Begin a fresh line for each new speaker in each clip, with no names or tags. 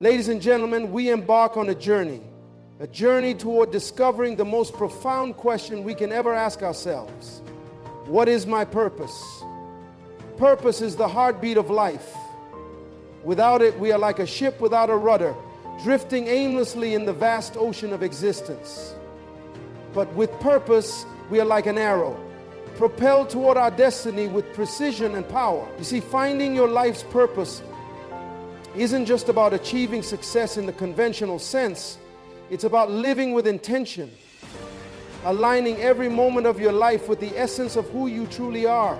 Ladies and gentlemen, we embark on a journey toward discovering the most profound question we can ever ask ourselves. What is my purpose? Purpose is the heartbeat of life. Without it, we are like a ship without a rudder, drifting aimlessly in the vast ocean of existence. But with purpose, we are like an arrow, propelled toward our destiny with precision and power. You see, finding your life's purpose isn't just about achieving success in the conventional sense. It's about living with intention, aligning every moment of your life with the essence of who you truly are.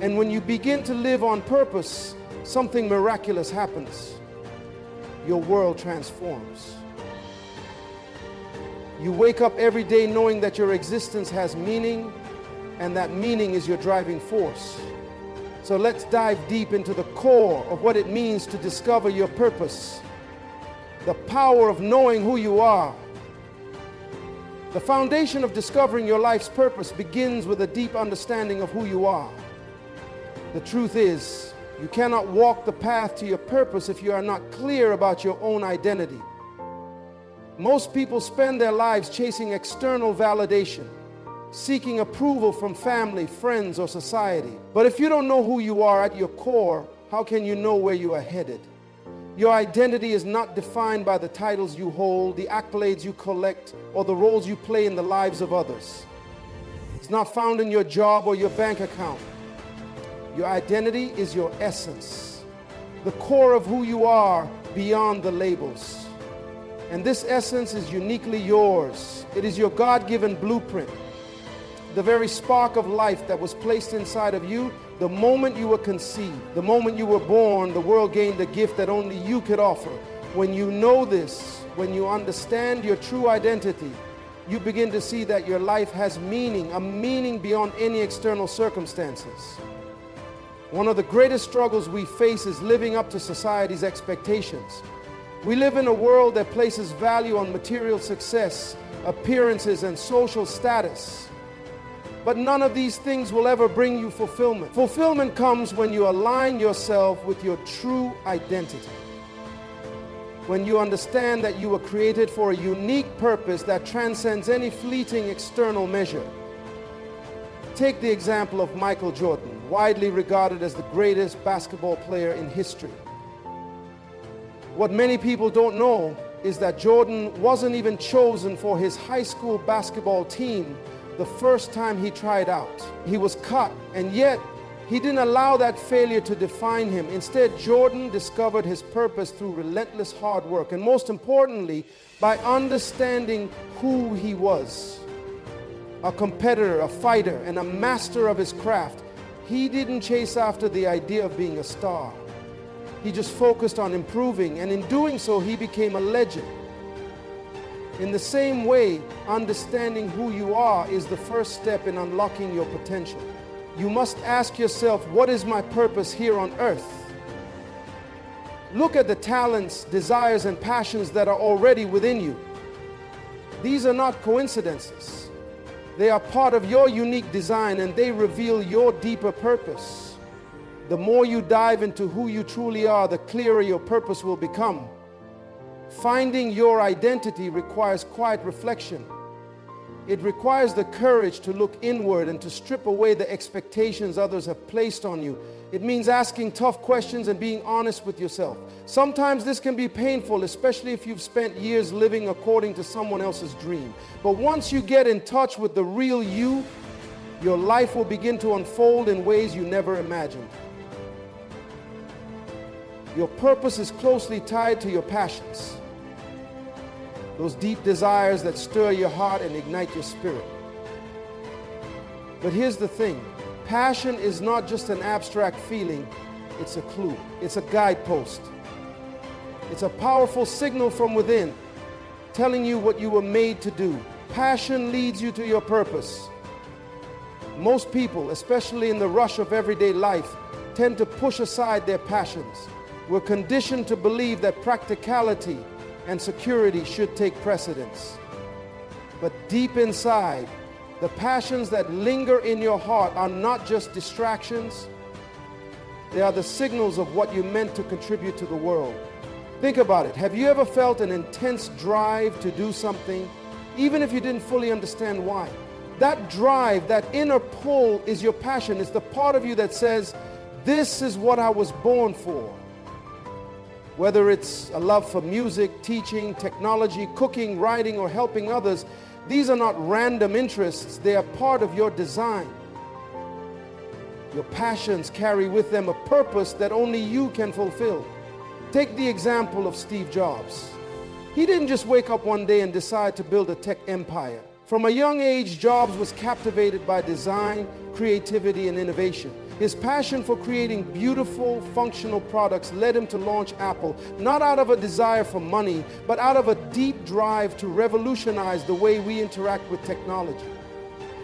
And when you begin to live on purpose, something miraculous happens. Your world transforms. You wake up every day knowing that your existence has meaning, and that meaning is your driving force. So let's dive deep into the core of what it means to discover your purpose, the power of knowing who you are. The foundation of discovering your life's purpose begins with a deep understanding of who you are. The truth is, you cannot walk the path to your purpose if you are not clear about your own identity. Most people spend their lives chasing external validation, seeking approval from family, friends, or society. But if you don't know who you are at your core, how can you know where you are headed? Your identity is not defined by the titles you hold, the accolades you collect, or the roles you play in the lives of others. It's not found in your job or your bank account. Your identity is your essence, the core of who you are beyond the labels. And this essence is uniquely yours. It is your God-given blueprint, the very spark of life that was placed inside of you the moment you were conceived. The moment you were born, the world gained a gift that only you could offer. When you know this, when you understand your true identity, you begin to see that your life has meaning, a meaning beyond any external circumstances. One of the greatest struggles we face is living up to society's expectations. We live in a world that places value on material success, appearances, and social status. But none of these things will ever bring you fulfillment. Fulfillment comes when you align yourself with your true identity. When you understand that you were created for a unique purpose that transcends any fleeting external measure. Take the example of Michael Jordan, widely regarded as the greatest basketball player in history. What many people don't know is that Jordan wasn't even chosen for his high school basketball team the first time he tried out. He was cut, and yet he didn't allow that failure to define him. Instead, Jordan discovered his purpose through relentless hard work, and most importantly, by understanding who he was. A competitor, a fighter, and a master of his craft. He didn't chase after the idea of being a star. He just focused on improving, and in doing so, he became a legend. In the same way, understanding who you are is the first step in unlocking your potential. You must ask yourself, what is my purpose here on earth? Look at the talents, desires, and passions that are already within you. These are not coincidences. They are part of your unique design, and they reveal your deeper purpose. The more you dive into who you truly are, the clearer your purpose will become. Finding your identity requires quiet reflection. It requires the courage to look inward and to strip away the expectations others have placed on you. It means asking tough questions and being honest with yourself. Sometimes this can be painful, especially if you've spent years living according to someone else's dream. But once you get in touch with the real you, your life will begin to unfold in ways you never imagined. Your purpose is closely tied to your passions. Those deep desires that stir your heart and ignite your spirit. But here's the thing. Passion is not just an abstract feeling. It's a clue. It's a guidepost. It's a powerful signal from within, telling you what you were made to do. Passion leads you to your purpose. Most people, especially in the rush of everyday life, tend to push aside their passions. We're conditioned to believe that practicality and security should take precedence. But deep inside, the passions that linger in your heart are not just distractions. They are the signals of what you're meant to contribute to the world. Think about it. Have you ever felt an intense drive to do something, even if you didn't fully understand why? That drive, that inner pull is your passion. It's the part of you that says, this is what I was born for. Whether it's a love for music, teaching, technology, cooking, writing, or helping others, these are not random interests. They are part of your design. Your passions carry with them a purpose that only you can fulfill. Take the example of Steve Jobs. He didn't just wake up one day and decide to build a tech empire. From a young age, Jobs was captivated by design, creativity, and innovation. His passion for creating beautiful, functional products led him to launch Apple, not out of a desire for money, but out of a deep drive to revolutionize the way we interact with technology.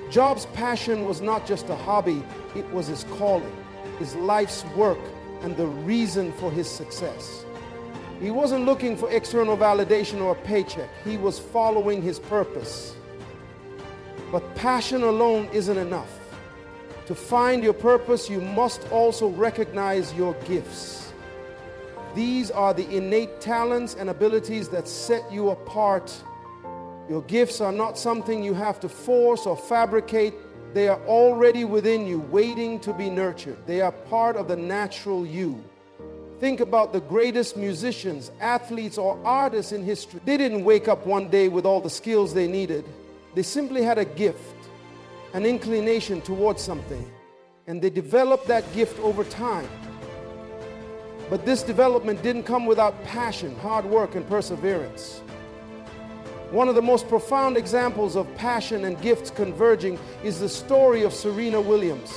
Jobs' passion was not just a hobby, it was his calling, his life's work, and the reason for his success. He wasn't looking for external validation or a paycheck. He was following his purpose. But passion alone isn't enough. To find your purpose, you must also recognize your gifts. These are the innate talents and abilities that set you apart. Your gifts are not something you have to force or fabricate. They are already within you, waiting to be nurtured. They are part of the natural you. Think about the greatest musicians, athletes, or artists in history. They didn't wake up one day with all the skills they needed. They simply had a gift, an inclination towards something, and they developed that gift over time. But this development didn't come without passion, hard work, and perseverance. One of the most profound examples of passion and gifts converging is the story of Serena Williams.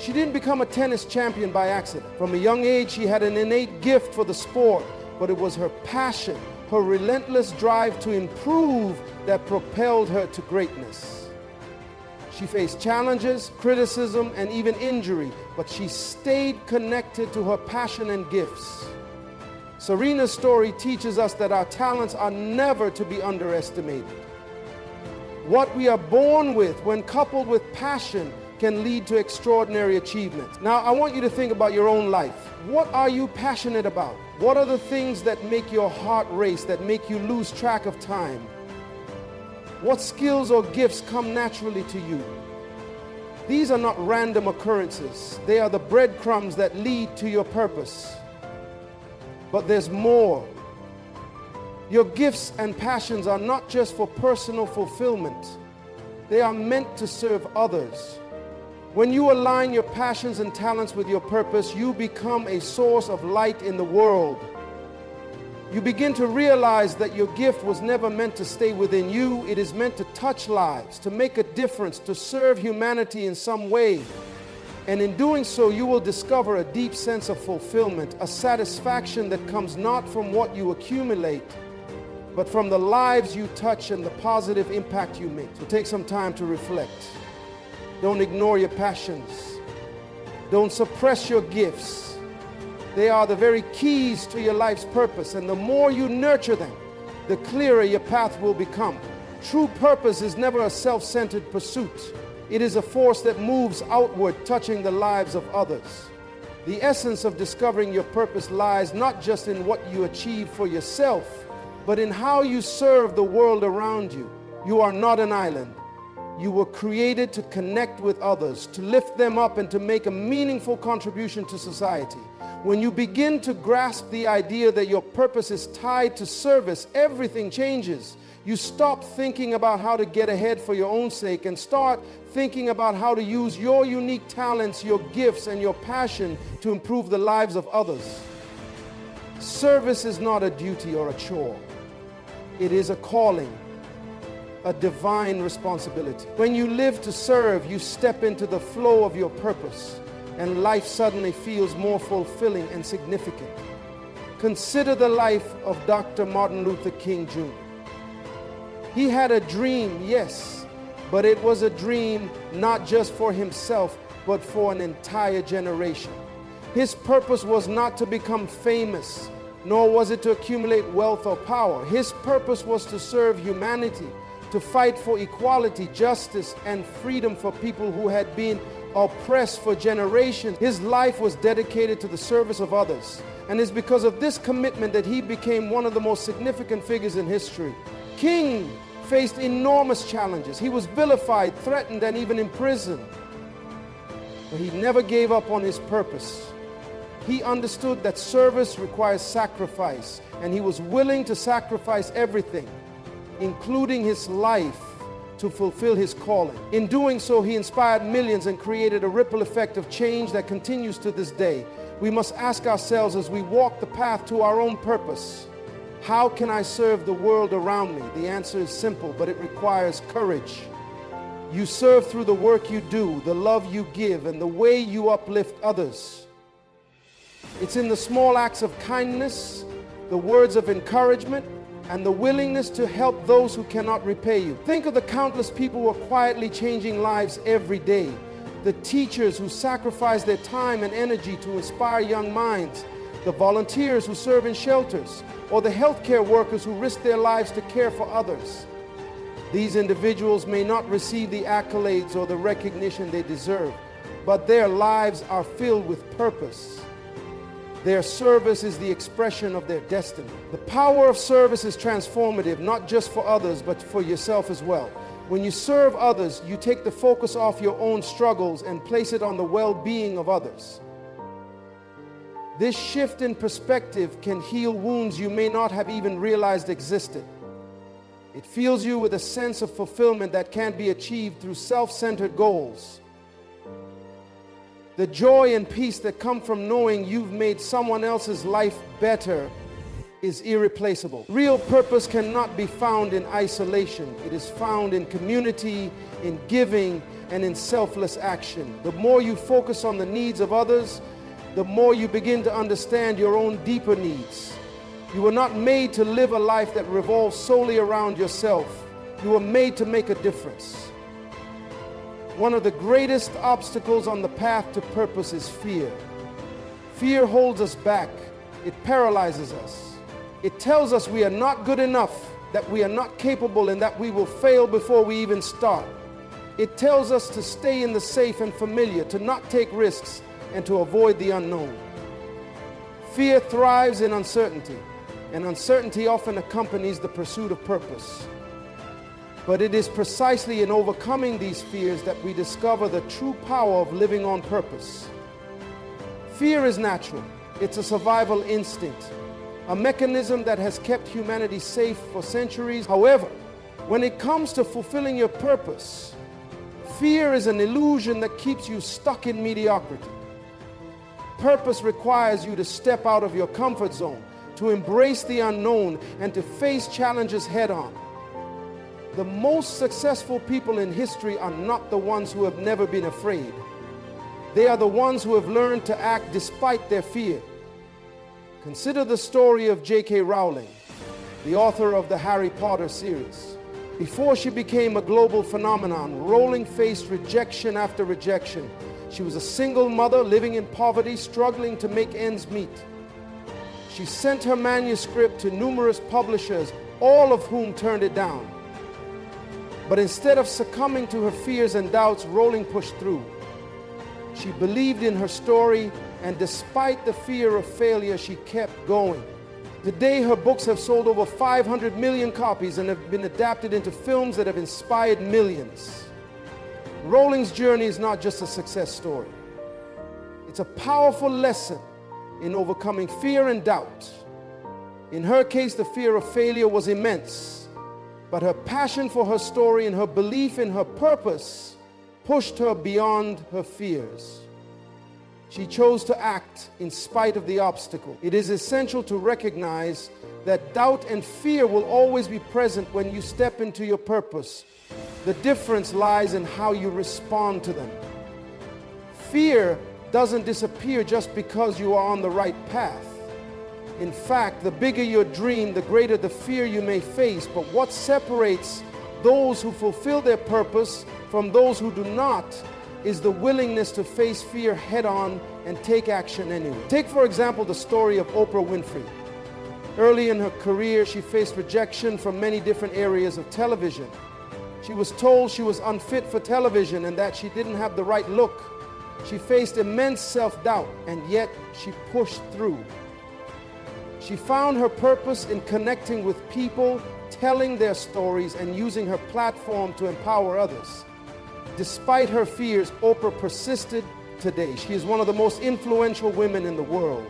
She didn't become a tennis champion by accident. From a young age, she had an innate gift for the sport, but it was her passion, her relentless drive to improve that propelled her to greatness. She faced challenges, criticism, and even injury, but she stayed connected to her passion and gifts. Serena's story teaches us that our talents are never to be underestimated. What we are born with, when coupled with passion, can lead to extraordinary achievements. Now, I want you to think about your own life. What are you passionate about? What are the things that make your heart race, that make you lose track of time? What skills or gifts come naturally to you? These are not random occurrences. They are the breadcrumbs that lead to your purpose. But there's more. Your gifts and passions are not just for personal fulfillment. They are meant to serve others. When you align your passions and talents with your purpose, you become a source of light in the world. You begin to realize that your gift was never meant to stay within you. It is meant to touch lives, to make a difference, to serve humanity in some way. And in doing so, you will discover a deep sense of fulfillment, a satisfaction that comes not from what you accumulate, but from the lives you touch and the positive impact you make. So take some time to reflect. Don't ignore your passions. Don't suppress your gifts. They are the very keys to your life's purpose, and the more you nurture them, the clearer your path will become. True purpose is never a self-centered pursuit. It is a force that moves outward, touching the lives of others. The essence of discovering your purpose lies not just in what you achieve for yourself, but in how you serve the world around you. You are not an island. You were created to connect with others, to lift them up, and to make a meaningful contribution to society. When you begin to grasp the idea that your purpose is tied to service, everything changes. You stop thinking about how to get ahead for your own sake and start thinking about how to use your unique talents, your gifts, and your passion to improve the lives of others. Service is not a duty or a chore. It is a calling, a divine responsibility. When you live to serve, you step into the flow of your purpose, and life suddenly feels more fulfilling and significant. Consider the life of Dr. Martin Luther King Jr. He had a dream, yes, but it was a dream not just for himself, but for an entire generation. His purpose was not to become famous, nor was it to accumulate wealth or power. His purpose was to serve humanity, to fight for equality, justice, and freedom for people who had been oppressed for generations. His life was dedicated to the service of others. And it's because of this commitment that he became one of the most significant figures in history. King faced enormous challenges. He was vilified, threatened, and even imprisoned. But he never gave up on his purpose. He understood that service requires sacrifice, and he was willing to sacrifice everything, including his life, to fulfill his calling. In doing so, he inspired millions and created a ripple effect of change that continues to this day. We must ask ourselves as we walk the path to our own purpose, how can I serve the world around me? The answer is simple, but it requires courage. You serve through the work you do, the love you give, and the way you uplift others. It's in the small acts of kindness, the words of encouragement, and the willingness to help those who cannot repay you. Think of the countless people who are quietly changing lives every day. The teachers who sacrifice their time and energy to inspire young minds, the volunteers who serve in shelters, or the healthcare workers who risk their lives to care for others. These individuals may not receive the accolades or the recognition they deserve, but their lives are filled with purpose. Their service is the expression of their destiny. The power of service is transformative, not just for others, but for yourself as well. When you serve others, you take the focus off your own struggles and place it on the well-being of others. This shift in perspective can heal wounds you may not have even realized existed. It fills you with a sense of fulfillment that can't be achieved through self-centered goals. The joy and peace that come from knowing you've made someone else's life better is irreplaceable. Real purpose cannot be found in isolation. It is found in community, in giving, and in selfless action. The more you focus on the needs of others, the more you begin to understand your own deeper needs. You were not made to live a life that revolves solely around yourself. You were made to make a difference. One of the greatest obstacles on the path to purpose is fear. Fear holds us back. It paralyzes us. It tells us we are not good enough, that we are not capable, and that we will fail before we even start. It tells us to stay in the safe and familiar, to not take risks, and to avoid the unknown. Fear thrives in uncertainty, and uncertainty often accompanies the pursuit of purpose. But it is precisely in overcoming these fears that we discover the true power of living on purpose. Fear is natural. It's a survival instinct, a mechanism that has kept humanity safe for centuries. However, when it comes to fulfilling your purpose, fear is an illusion that keeps you stuck in mediocrity. Purpose requires you to step out of your comfort zone, to embrace the unknown, and to face challenges head-on. The most successful people in history are not the ones who have never been afraid. They are the ones who have learned to act despite their fear. Consider the story of J.K. Rowling, the author of the Harry Potter series. Before she became a global phenomenon, Rowling faced rejection after rejection. She was a single mother living in poverty, struggling to make ends meet. She sent her manuscript to numerous publishers, all of whom turned it down. But instead of succumbing to her fears and doubts, Rowling pushed through. She believed in her story, and despite the fear of failure, she kept going. Today, her books have sold over 500 million copies and have been adapted into films that have inspired millions. Rowling's journey is not just a success story. It's a powerful lesson in overcoming fear and doubt. In her case, the fear of failure was immense, but her passion for her story and her belief in her purpose pushed her beyond her fears. She chose to act in spite of the obstacle. It is essential to recognize that doubt and fear will always be present when you step into your purpose. The difference lies in how you respond to them. Fear doesn't disappear just because you are on the right path. In fact, the bigger your dream, the greater the fear you may face. But what separates those who fulfill their purpose from those who do not is the willingness to face fear head-on and take action anyway. Take, for example, the story of Oprah Winfrey. Early in her career, she faced rejection from many different areas of television. She was told she was unfit for television and that she didn't have the right look. She faced immense self-doubt, and yet she pushed through. She found her purpose in connecting with people, telling their stories, and using her platform to empower others. Despite her fears, Oprah persisted today. She is one of the most influential women in the world.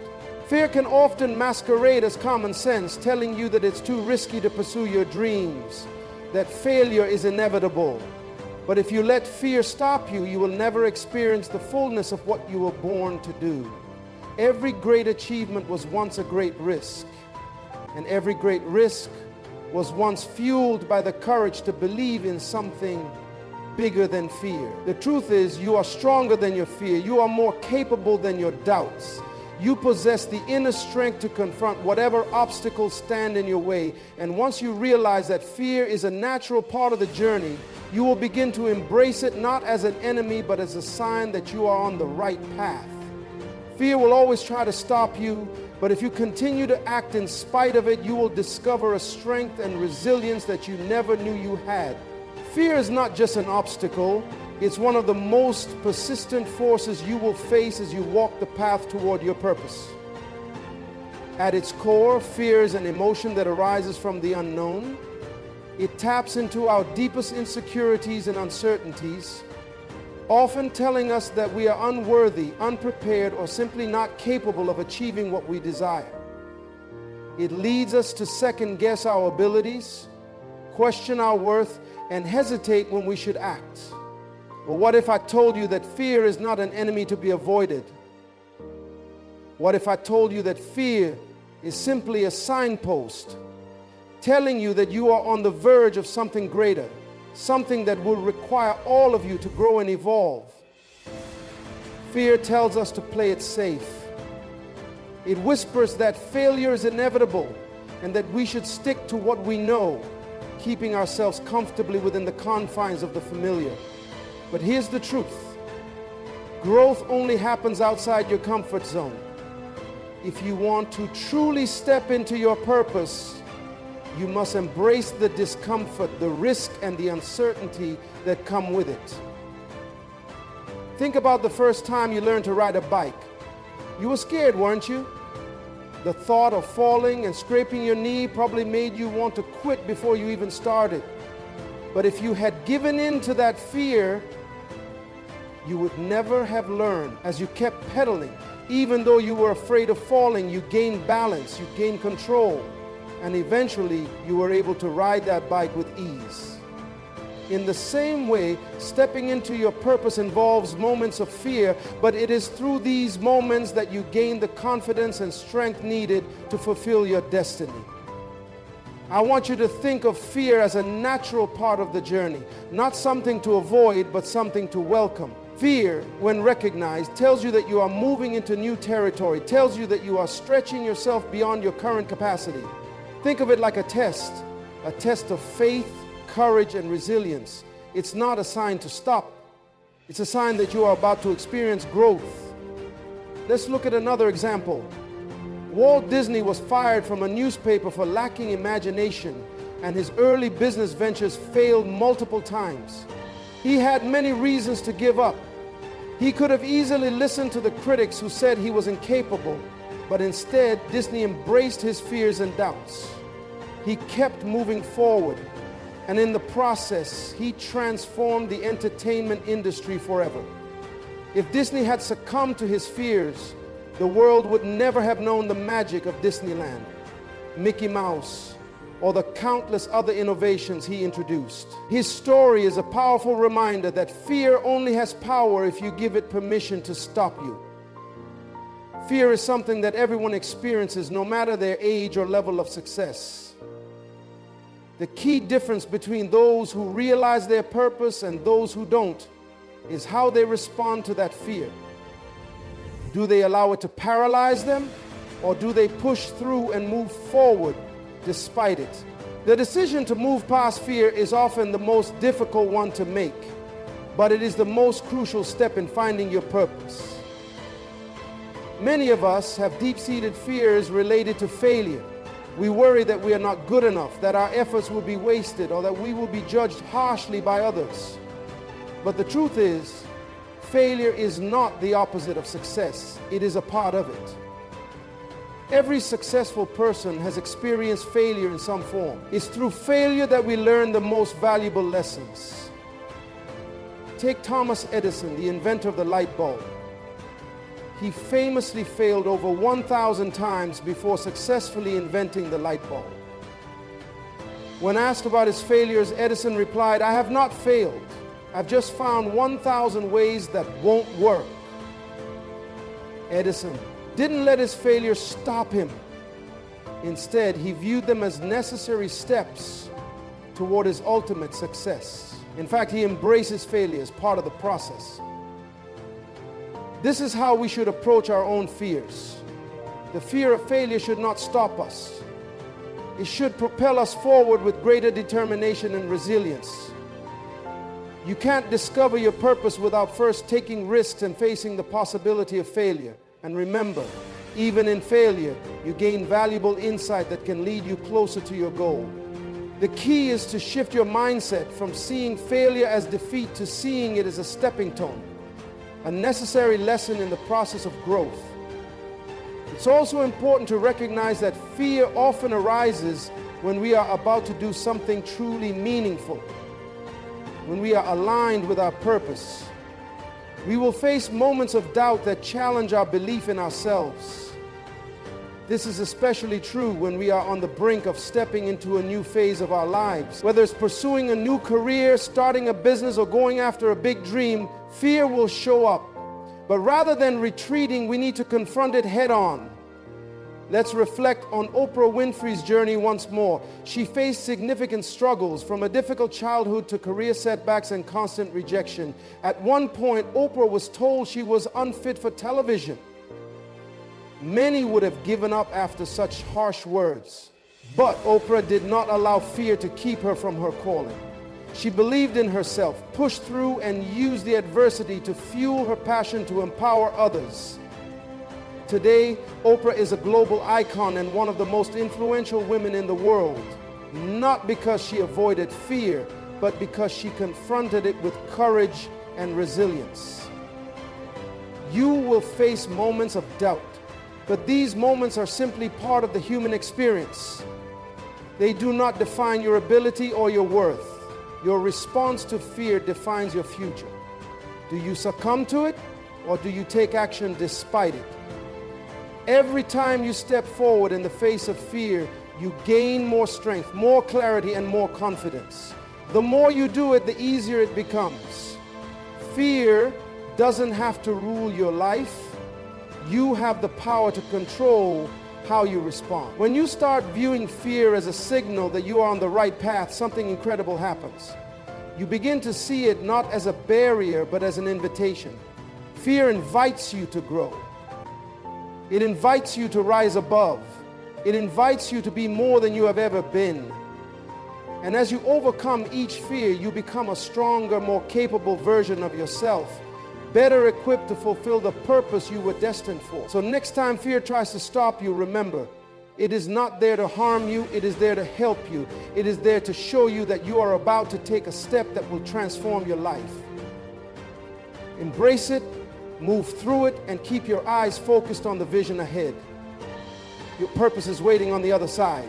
Fear can often masquerade as common sense, telling you that it's too risky to pursue your dreams, that failure is inevitable. But if you let fear stop you, you will never experience the fullness of what you were born to do. Every great achievement was once a great risk, and every great risk was once fueled by the courage to believe in something bigger than fear. The truth is, you are stronger than your fear. You are more capable than your doubts. You possess the inner strength to confront whatever obstacles stand in your way. And once you realize that fear is a natural part of the journey, you will begin to embrace it not as an enemy, but as a sign that you are on the right path. Fear will always try to stop you, but if you continue to act in spite of it, you will discover a strength and resilience that you never knew you had. Fear is not just an obstacle. It's one of the most persistent forces you will face as you walk the path toward your purpose. At its core, fear is an emotion that arises from the unknown. It taps into our deepest insecurities and uncertainties, often telling us that we are unworthy, unprepared, or simply not capable of achieving what we desire. It leads us to second-guess our abilities, question our worth, and hesitate when we should act. But what if I told you that fear is not an enemy to be avoided? What if I told you that fear is simply a signpost telling you that you are on the verge of something greater, something that will require all of you to grow and evolve? Fear tells us to play it safe. It whispers that failure is inevitable and that we should stick to what we know, keeping ourselves comfortably within the confines of the familiar. But here's the truth. Growth only happens outside your comfort zone. If you want to truly step into your purpose, you must embrace the discomfort, the risk, and the uncertainty that come with it. Think about the first time you learned to ride a bike. You were scared, weren't you? The thought of falling and scraping your knee probably made you want to quit before you even started. But if you had given in to that fear, you would never have learned. As you kept pedaling, even though you were afraid of falling, you gained balance, you gained control, and eventually you were able to ride that bike with ease. In the same way, stepping into your purpose involves moments of fear, but it is through these moments that you gain the confidence and strength needed to fulfill your destiny. I want you to think of fear as a natural part of the journey, not something to avoid, but something to welcome. Fear, when recognized, tells you that you are moving into new territory, tells you that you are stretching yourself beyond your current capacity. Think of it like a test of faith, courage, and resilience. It's not a sign to stop. It's a sign that you are about to experience growth. Let's look at another example. Walt Disney was fired from a newspaper for lacking imagination, and his early business ventures failed multiple times. He had many reasons to give up. He could have easily listened to the critics who said he was incapable, but instead, Disney embraced his fears and doubts. He kept moving forward, and in the process, he transformed the entertainment industry forever. If Disney had succumbed to his fears, the world would never have known the magic of Disneyland, Mickey Mouse, or the countless other innovations he introduced. His story is a powerful reminder that fear only has power if you give it permission to stop you. Fear is something that everyone experiences, no matter their age or level of success. The key difference between those who realize their purpose and those who don't is how they respond to that fear. Do they allow it to paralyze them, or do they push through and move forward despite it? The decision to move past fear is often the most difficult one to make, but it is the most crucial step in finding your purpose. Many of us have deep-seated fears related to failure. We worry that we are not good enough, that our efforts will be wasted, or that we will be judged harshly by others. But the truth is, failure is not the opposite of success. It is a part of it. Every successful person has experienced failure in some form. It's through failure that we learn the most valuable lessons. Take Thomas Edison, the inventor of the light bulb. He famously failed over 1,000 times before successfully inventing the light bulb. When asked about his failures, Edison replied, "I have not failed. I've just found 1,000 ways that won't work." Edison didn't let his failures stop him. Instead, he viewed them as necessary steps toward his ultimate success. In fact, he embraced his failure as part of the process. This is how we should approach our own fears. The fear of failure should not stop us. It should propel us forward with greater determination and resilience. You can't discover your purpose without first taking risks and facing the possibility of failure. And remember, even in failure, you gain valuable insight that can lead you closer to your goal. The key is to shift your mindset from seeing failure as defeat to seeing it as a stepping stone, a necessary lesson in the process of growth. It's also important to recognize that fear often arises when we are about to do something truly meaningful, when we are aligned with our purpose. We will face moments of doubt that challenge our belief in ourselves. This is especially true when we are on the brink of stepping into a new phase of our lives. Whether it's pursuing a new career, starting a business, or going after a big dream, fear will show up. But rather than retreating, we need to confront it head on. Let's reflect on Oprah Winfrey's journey once more. She faced significant struggles, from a difficult childhood to career setbacks and constant rejection. At one point, Oprah was told she was unfit for television. Many would have given up after such harsh words. But Oprah did not allow fear to keep her from her calling. She believed in herself, pushed through, and used the adversity to fuel her passion to empower others. Today, Oprah is a global icon and one of the most influential women in the world, not because she avoided fear, but because she confronted it with courage and resilience. You will face moments of doubt, but these moments are simply part of the human experience. They do not define your ability or your worth. Your response to fear defines your future. Do you succumb to it, or do you take action despite it? Every time you step forward in the face of fear, you gain more strength, more clarity, and more confidence. The more you do it, the easier it becomes. Fear doesn't have to rule your life. You have the power to control how you respond. When you start viewing fear as a signal that you are on the right path, something incredible happens. You begin to see it not as a barrier, but as an invitation. Fear invites you to grow. It invites you to rise above. It invites you to be more than you have ever been. And as you overcome each fear, you become a stronger, more capable version of yourself, better equipped to fulfill the purpose you were destined for. So next time fear tries to stop you, remember, it is not there to harm you, it is there to help you. It is there to show you that you are about to take a step that will transform your life. Embrace it, move through it, and keep your eyes focused on the vision ahead. Your purpose is waiting on the other side.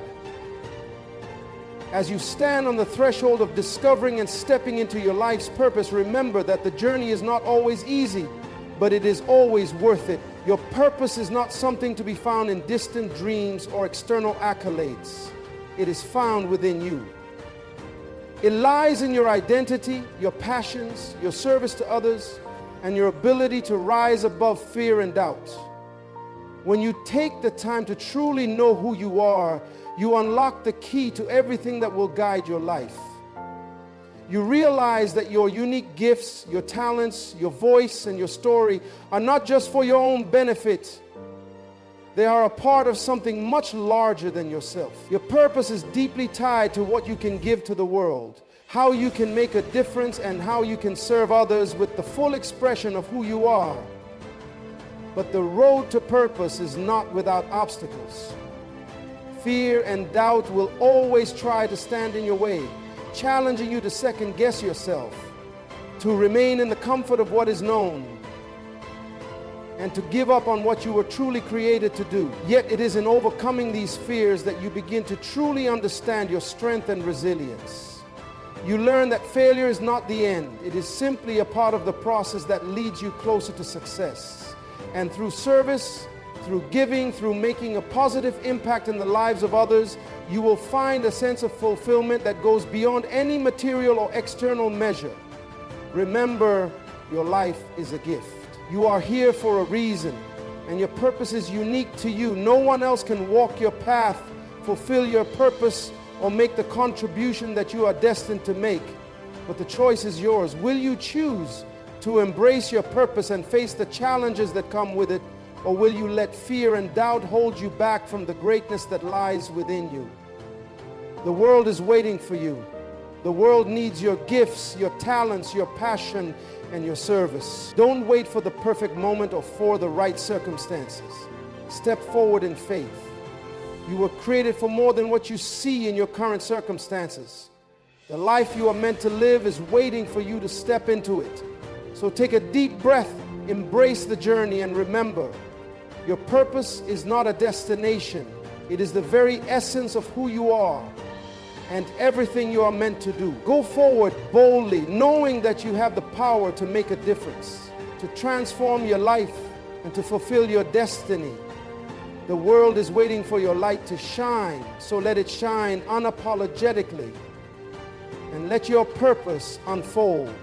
As you stand on the threshold of discovering and stepping into your life's purpose, remember that the journey is not always easy, but it is always worth it. Your purpose is not something to be found in distant dreams or external accolades. It is found within you. It lies in your identity, your passions, your service to others, and your ability to rise above fear and doubt. When you take the time to truly know who you are, you unlock the key to everything that will guide your life. You realize that your unique gifts, your talents, your voice, and your story are not just for your own benefit. They are a part of something much larger than yourself. Your purpose is deeply tied to what you can give to the world, how you can make a difference, and how you can serve others with the full expression of who you are. But the road to purpose is not without obstacles. Fear and doubt will always try to stand in your way, challenging you to second guess yourself, to remain in the comfort of what is known. and to give up on what you were truly created to do. Yet it is in overcoming these fears that you begin to truly understand your strength and resilience. You learn that failure is not the end. It is simply a part of the process that leads you closer to success. And through service, through giving, through making a positive impact in the lives of others, you will find a sense of fulfillment that goes beyond any material or external measure. Remember, your life is a gift. You are here for a reason, and your purpose is unique to you. No one else can walk your path, fulfill your purpose, or make the contribution that you are destined to make. But the choice is yours. Will you choose to embrace your purpose and face the challenges that come with it, or will you let fear and doubt hold you back from the greatness that lies within you? The world is waiting for you. The world needs your gifts, your talents, your passion, and your service. Don't wait for the perfect moment or for the right circumstances. Step forward in faith. You were created for more than what you see in your current circumstances. The life you are meant to live is waiting for you to step into it. So take a deep breath, embrace the journey, and remember, your purpose is not a destination. It is the very essence of who you are and everything you are meant to do. Go forward boldly, knowing that you have the power to make a difference, to transform your life and to fulfill your destiny. The world is waiting for your light to shine, so let it shine unapologetically and let your purpose unfold.